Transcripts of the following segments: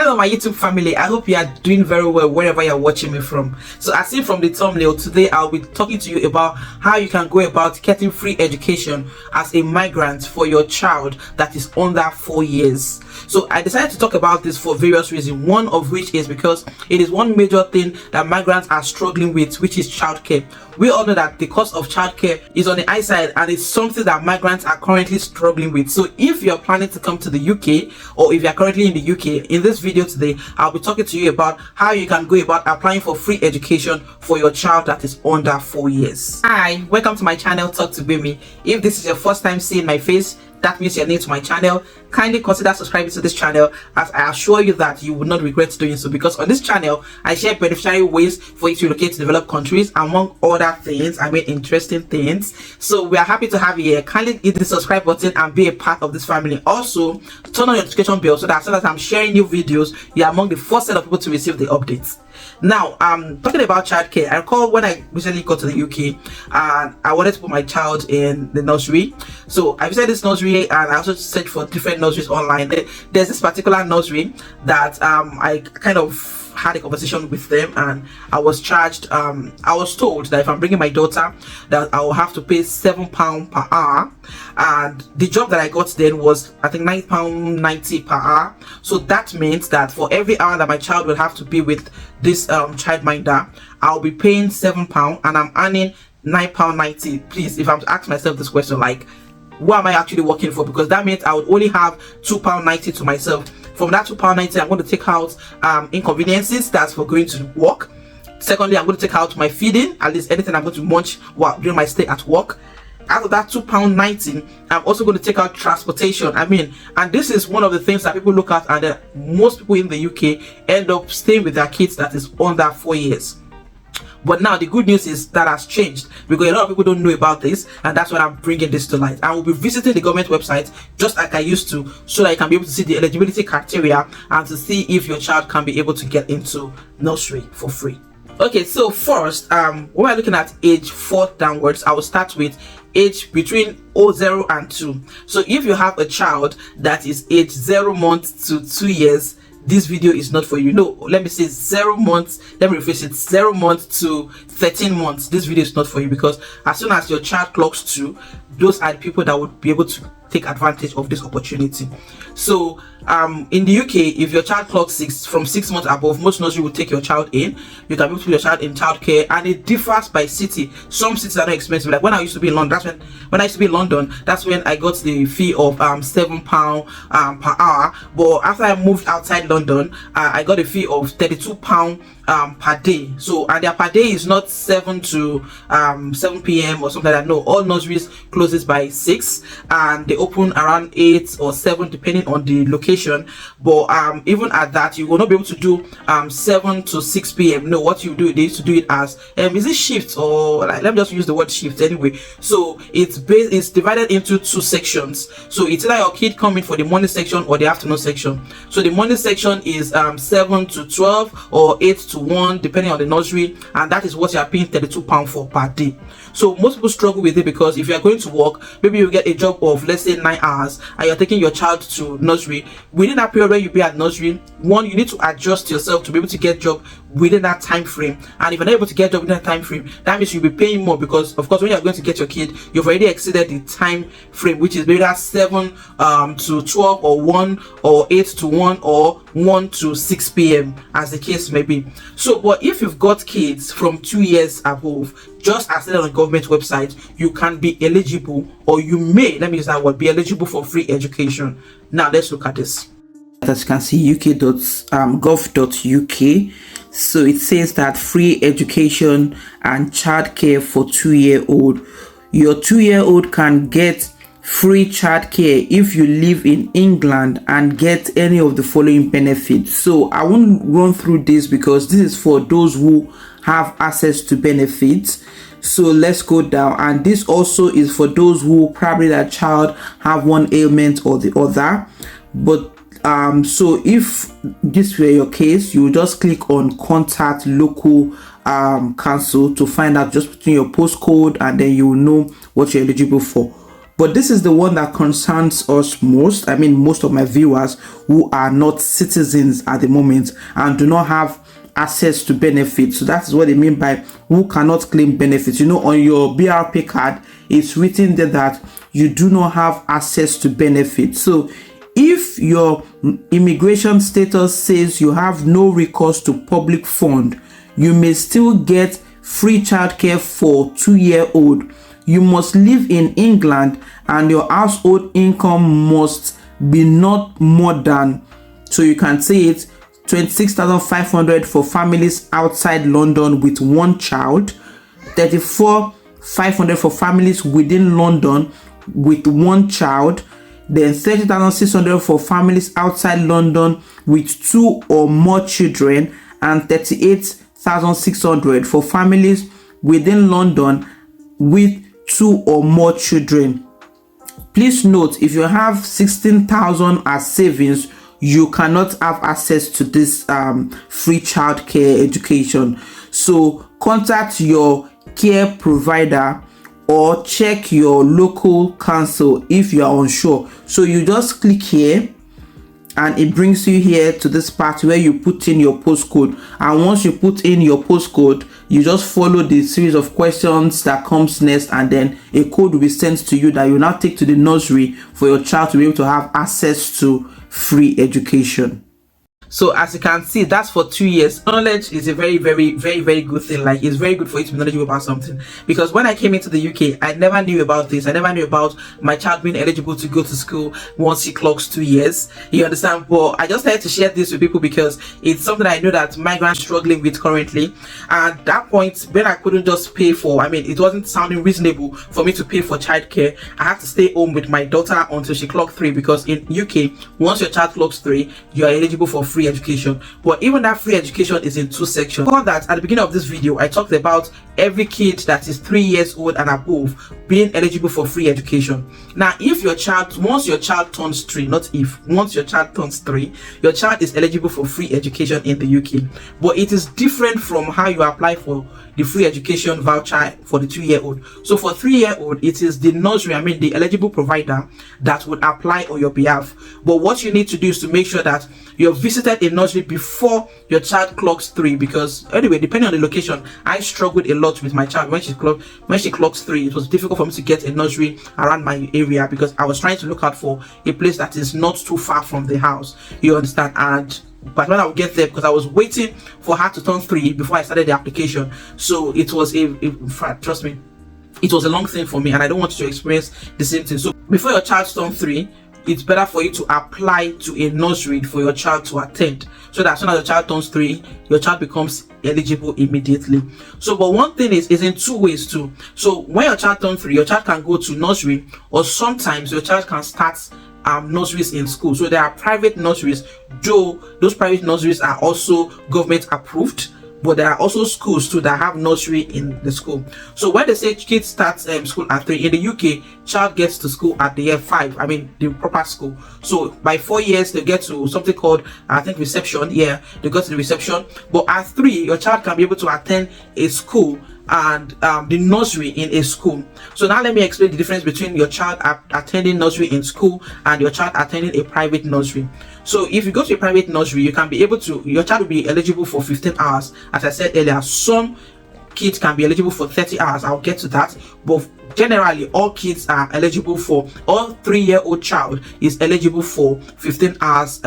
Hello my YouTube family, I hope you are doing very well wherever you're watching me from. So as seen from the thumbnail, today I'll be talking to you about how you can go about getting free education as a migrant for your child that is under 4 years. So I decided to talk about this for various reasons, one of which is because it is one major thing that migrants are struggling with, which is childcare. We all know that the cost of childcare is on the high side and it's something that migrants are currently struggling with. So if you're planning to come to the UK, or if you're currently in the UK, in this video today I'll be talking to you about how you can go about applying for free education for your child that is under 4 years. Hi, welcome to my channel, Talk to Baby. If this is your first time seeing my face, that means you're new to my channel. Kindly consider subscribing to this channel, as I assure you that you will not regret doing so, because on this channel I share beneficiary ways for you to relocate to developed countries, among other things. I mean, interesting things. So we are happy to have you here. Kindly hit the subscribe button and be a part of this family. Also turn on your notification bell so that as soon as I'm sharing new videos, you're among the first set of people to receive the updates. Now, talking about childcare, I recall when I recently got to the UK and I wanted to put my child in the nursery. So I visited this nursery and I also searched for different nurseries online. There's this particular nursery that I kind of had a conversation with them, and I was charged, I was told that if I'm bringing my daughter that I will have to pay £7 per hour, and the job that I got then was I think £9.90 per hour. So that means that for every hour that my child will have to be with this childminder, I'll be paying £7 and I'm earning £9.90. Please, if I'm to ask myself this question, like, what am I actually working for? Because that means I would only have £2.90 to myself. From that £2.90, I'm going to take out inconveniences, that's for going to work. Secondly, I'm going to take out my feeding, at least anything I'm going to munch during my stay at work. After that £2.90, I'm also going to take out transportation. I mean, and this is one of the things that people look at, and most people in the UK end up staying with their kids that is under 4 years. But now the good news is that has changed, because a lot of people don't know about this, and that's why I'm bringing this to light. I will be visiting the government website just like I used to, so that you can be able to see the eligibility criteria and to see if your child can be able to get into nursery for free. Okay, so first, when we're looking at age 4 downwards, I will start with age between 0 and 2. So if you have a child that is age 0 months to 2 years, this video is not for you. No, let me say 0 months, let me rephrase it, 0 months to 13 months. This video is not for you, because as soon as your child clocks 2, those are the people that would be able to take advantage of this opportunity. So in the UK, if your child clocks 6, from 6 months above, most nursery will take your child in. You can put your child in childcare, and it differs by city. Some cities are not expensive. Like when I used to be in London, that's when I got the fee of £7 per hour. But after I moved outside London, I got a fee of £32 per day. So, and their per day is not 7 to 7 p.m. or something like that. No, all nurseries closes by 6 and they open around 8 or 7 depending on the location. But even at that, you will not be able to do 7 to 6 p.m. No, what you do is to do it as is it shift, or like, let me just use the word shift anyway. So it's divided into 2 sections. So it's either your kid coming for the morning section or the afternoon section. So the morning section is 7 to 12 or 8 to 1 depending on the nursery, and that is what you are paying £32 for per day. So most people struggle with it, because if you are going to work, maybe you get a job of, let's say, 9 hours, and you're taking your child to nursery. Within that period where you be at nursery, one, you need to adjust yourself to be able to get job within that time frame. And if you're not able to get job within that time frame, that means you'll be paying more, because of course when you're going to get your kid, you've already exceeded the time frame, which is maybe that 7 to 12 or 1 or 8 to 1 or 1 to 6 p.m. as the case may be. So but if you've got kids from 2 years above, just as stated on the government website, you can be eligible, or you may, let me use that word, be eligible for free education. Now let's look at this. As you can see, uk.gov.uk. so it says that free education and childcare for 2-year-old. Your 2-year-old can get free childcare if you live in England and get any of the following benefits. So I won't run through this because this is for those who have access to benefits. So let's go down, and this also is for those who probably their child have one ailment or the other. But so if this were your case, you just click on contact local council to find out. Just put in your postcode and then you will know what you're eligible for. But this is the one that concerns us most. I mean, most of my viewers who are not citizens at the moment and do not have access to benefits. So that's what they mean by who cannot claim benefits. You know, on your BRP card, it's written there that you do not have access to benefits. So if your immigration status says you have no recourse to public fund, you may still get free childcare for 2-year-old. You must live in England and your household income must be not more than, so you can say it, 26,500 for families outside London with one child, 34,500 for families within London with one child, then 30,600 for families outside London with 2 or more children, and 38,600 for families within London with 2 or more children. Please note, if you have 16,000 as savings, you cannot have access to this free childcare education. So contact your care provider or check your local council if you are unsure. So you just click here and it brings you here to this part where you put in your postcode, and once you put in your postcode, you just follow the series of questions that comes next, and then a code will be sent to you that you now take to the nursery for your child to be able to have access to free education. So as you can see, that's for 2 years. Knowledge is a very good thing. Like, it's very good for you to be knowledgeable about something, because when I came into the UK, I never knew about this. I never knew about my child being eligible to go to school once he clocks 2 years. You understand? But I just had to share this with people because it's something I know that migrants are struggling with currently. At that point, when I couldn't just pay for, I mean, it wasn't sounding reasonable for me to pay for childcare. I had to stay home with my daughter until she clocked 3, because in UK, once your child clocks 3, you are eligible for free education. But even that free education is in 2 sections. For that, at the beginning of this video, I talked about every kid that is 3 years old and above being eligible for free education. Now, if your child, once your child turns 3, not if, once your child turns 3, your child is eligible for free education in the UK. But it is different from how you apply for the free education voucher for the 2-year-old. So for 3-year-old, it is the nursery, I mean the eligible provider, that would apply on your behalf. But what you need to do is to make sure that you've visited a nursery before your child clocks 3, because anyway, depending on the location, I struggled a lot with my child when she clocks 3. It was difficult for me to get a nursery around my area because I was trying to look out for a place that is not too far from the house, you understand. And but when I would get there, because I was waiting for her to turn 3 before I started the application, so it was trust me, it was a long thing for me, and I don't want you to experience the same thing. So before your child turns 3, it's better for you to apply to a nursery for your child to attend, so that as soon as your child turns 3, your child becomes eligible immediately. So, but one thing is in 2 ways too. So when your child turns 3, your child can go to nursery, or sometimes your child can start nurseries in school. So there are private nurseries, though those private nurseries are also government approved, but there are also schools too that have nursery in the school. So when they say kids start school at 3, in the UK, child gets to school at the year 5, I mean the proper school. So by 4 years they get to something called, I think, reception. Yeah, they go to the reception. But at 3, your child can be able to attend a school and the nursery in a school. So now let me explain the difference between your child attending nursery in school and your child attending a private nursery. So if you go to a private nursery, you can be able to, your child will be eligible for 15 hours. As I said earlier, some kids can be eligible for 30 hours. I'll get to that. But generally, all kids are eligible for, all 3-year-old child is eligible for 15 hours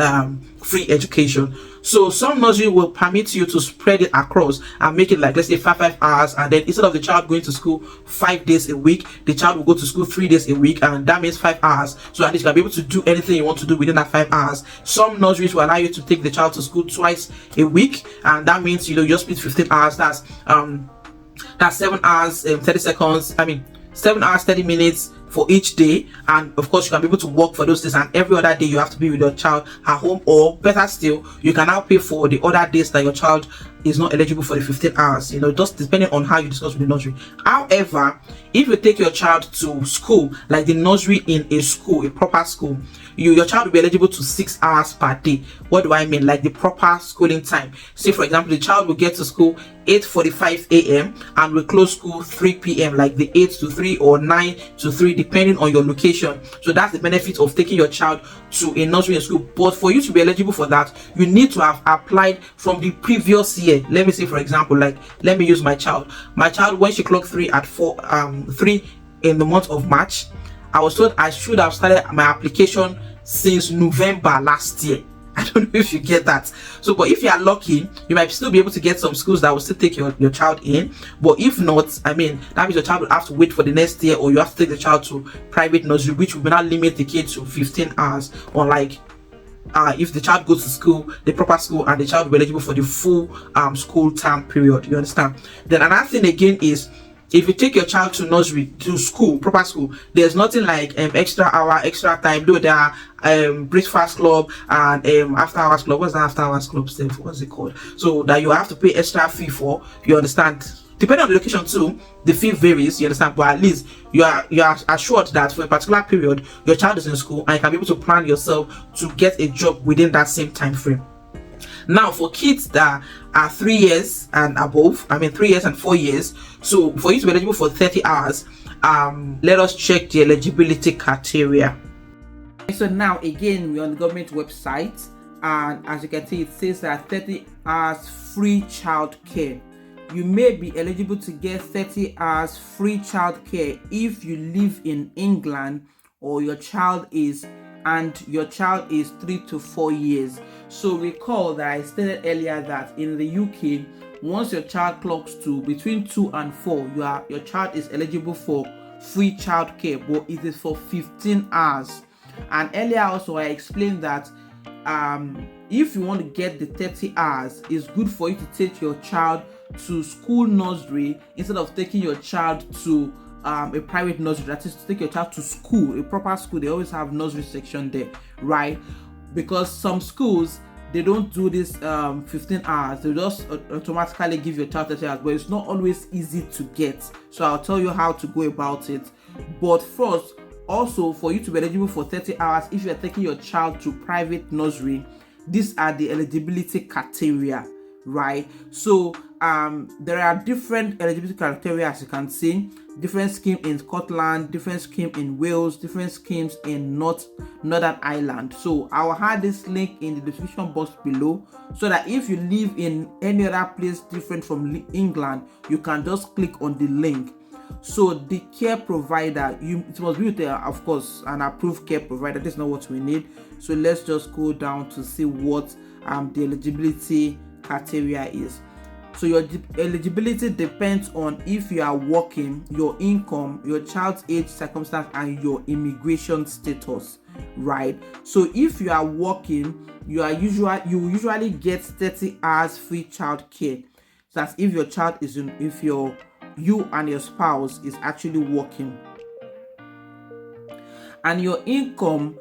free education. So some nursery will permit you to spread it across and make it like, let's say 5 hours, and then instead of the child going to school 5 days a week, the child will go to school 3 days a week, and that means 5 hours. So at least you can be able to do anything you want to do within that 5 hours. Some nurseries will allow you to take the child to school twice a week, and that means, you know, you just split 15 hours. That's 7 hours 30 seconds. I mean 7 hours 30 minutes for each day, and of course you can be able to work for those days, and every other day you have to be with your child at home, or better still, you can now pay for the other days that your child is not eligible for the 15 hours, just depending on how you discuss with the nursery. However, if you take your child to school, like the nursery in a school, a proper school, your child will be eligible to 6 hours per day. What do I mean? Like the proper schooling time. Say for example, the child will get to school 8:45 a.m. and will close school 3 p.m. like the 8 to 3 or 9 to 3, depending on your location. So that's the benefit of taking your child to a nursery in school. But for you to be eligible for that, you need to have applied from the previous year. Let me say for example, like let me use my child, when she clocked 3 in the month of March, I was told I should have started my application since November last year. I don't know if you get that. So, but if you are lucky, you might still be able to get some schools that will still take your child in. But if not, I mean, that means your child will have to wait for the next year, or you have to take the child to private nursery, which will now limit the kid to 15 hours. Unlike if the child goes to school, the proper school, and the child will be eligible for the full school term period. You understand? Then another thing again is, if you take your child to nursery, to school, proper school, there's nothing like extra hour, extra time. Though there are breakfast club and after hours club. What's the after hours club stuff? What's it called? So that you have to pay extra fee for. You understand? Depending on the location too, the fee varies. You understand? But at least you are assured that for a particular period, your child is in school, and you can be able to plan yourself to get a job within that same time frame. Now, for kids that are 3 years and above, 3 years and 4 years, so for you to be eligible for 30 hours, let us check the eligibility criteria. So now again, we're on the government website, and as you can see, it says that 30 hours free childcare. You may be eligible to get 30 hours free childcare if you live in England, or your child is 3 to 4 years. So recall that I stated earlier that in the UK, once your child clocks to between 2 and 4, your child is eligible for free childcare, but it is for 15 hours. And earlier also I explained that if you want to get the 30 hours, it's good for you to take your child to school nursery instead of taking your child to a private nursery. That is to take your child to school, a proper school. They always have nursery section there, right? Because some schools, they don't do this 15 hours. They just automatically give your child 30 hours, but it's not always easy to get. So I'll tell you how to go about it. But first, also for you to be eligible for 30 hours, if you're taking your child to private nursery, these are the eligibility criteria, right? So there are different eligibility criteria, as you can see. Different scheme in Scotland, different scheme in Wales, different schemes in Northern Ireland. So I will add this link in the description box below, so that if you live in any other place different from England, you can just click on the link. So the care provider, it must be with of course an approved care provider. This is not what we need. So let's just go down to see what the eligibility criteria is. So your eligibility depends on if you are working, your income, your child's age, circumstance, and your immigration status, right? So if you are working, you usually get 30 hours free childcare. So that's if your child is you and your spouse is actually working, and your income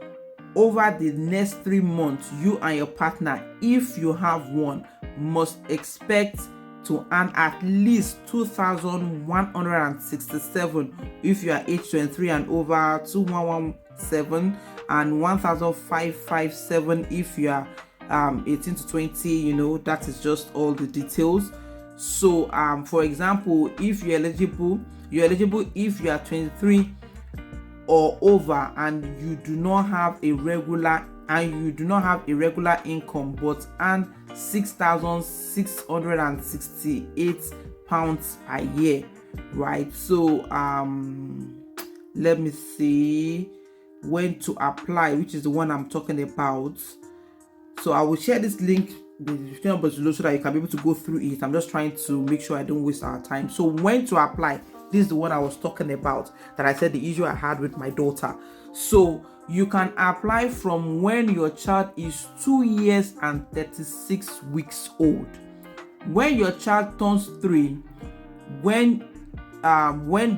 over the next 3 months, you and your partner, if you have one, must expect to earn at least 2,167 if you are age 23 and over, 2,117, and 1,557 if you are 18 to 20. That is just all the details. So for example, if you're eligible if you are 23 or over, and you do not have a regular income but earn £6,668 a year, right? So let me see when to apply, which is the one I'm talking about. So I will share this link below so that you can be able to go through it. I'm just trying to make sure I don't waste our time. So when to apply, this is the one I was talking about, that I said the issue I had with my daughter. So you can apply from when your child is 2 years and 36 weeks old. When your child turns 3, when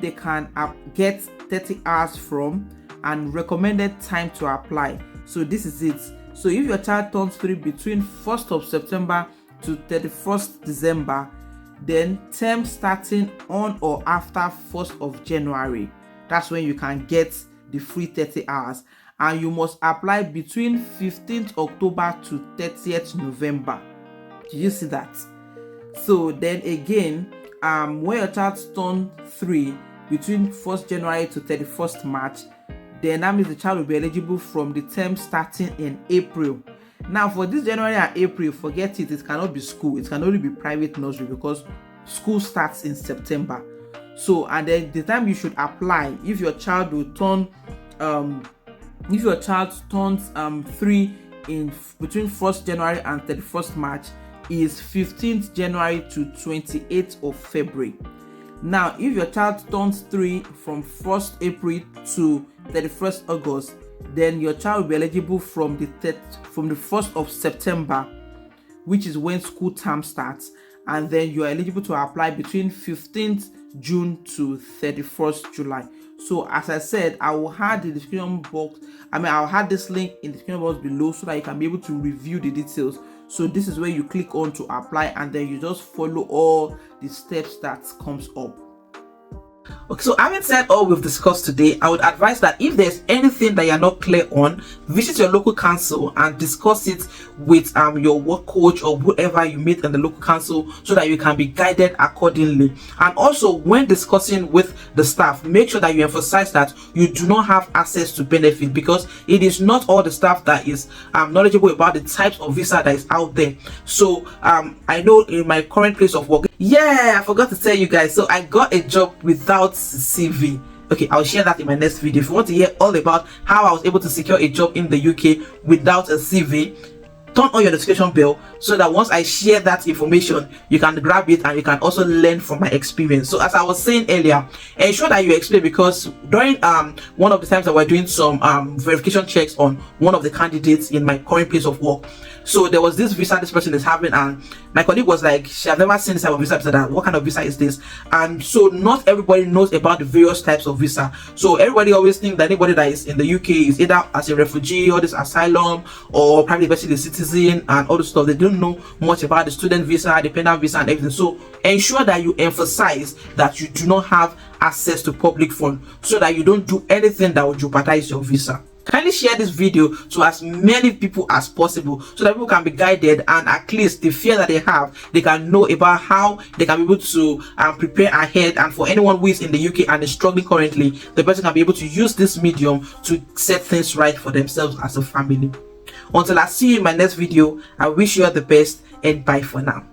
they can get 30 hours from, and recommended time to apply. So this is it. So if your child turns 3 between 1st of September to 31st December, then term starting on or after 1st of January. That's when you can get the free 30 hours, and you must apply between 15th October to 30th November. Do you see that? So then again, when your child turns 3 between 1st January to 31st March, then that means the child will be eligible from the term starting in April. Now for this January and April, forget it. It cannot be school. It can only be private nursery because school starts in September. So, and then the time you should apply, if your child will turn if your child turns 3 in between 1st January and 31st March, is 15th January to 28th of February. Now if your child turns 3 from 1st April to 31st August, then your child will be eligible from the 1st of September, which is when school term starts, and then you are eligible to apply between 15th June to 31st July. So as I said, I will add the description box. I'll add this link in the description box below so that you can be able to review the details. So this is where you click on to apply, and then you just follow all the steps that comes up. Okay, so having said all we've discussed today, I would advise that if there's anything that you're not clear on, visit your local council and discuss it with your work coach or whoever you meet in the local council, so that you can be guided accordingly. And also, when discussing with the staff, make sure that you emphasize that you do not have access to benefit, because it is not all the staff that is knowledgeable about the types of visa that is out there. So I know in my current place of work, I forgot to tell you guys, so I got a job without CV. Okay, I'll share that in my next video. If you want to hear all about how I was able to secure a job in the UK without a CV, turn on your notification bell so that once I share that information, you can grab it and you can also learn from my experience. So as I was saying earlier, ensure that you explain, because during one of the times that we're doing some verification checks on one of the candidates in my current place of work, so there was this visa this person is having, and my colleague was like, she have never seen this type of visa. That what kind of visa is this? And so not everybody knows about the various types of visa. So everybody always thinks that anybody that is in the UK is either as a refugee or this asylum or probably basically a citizen and all the stuff. They don't know much about the student visa, dependent visa, and everything. So ensure that you emphasize that you do not have access to public funds, so that you don't do anything that will jeopardize your visa. Kindly share this video to as many people as possible, so that people can be guided, and at least the fear that they have, they can know about how they can be able to prepare ahead. And for anyone who is in the UK and is struggling currently, the person can be able to use this medium to set things right for themselves as a family. Until I see you in my next video, I wish you all the best, and bye for now.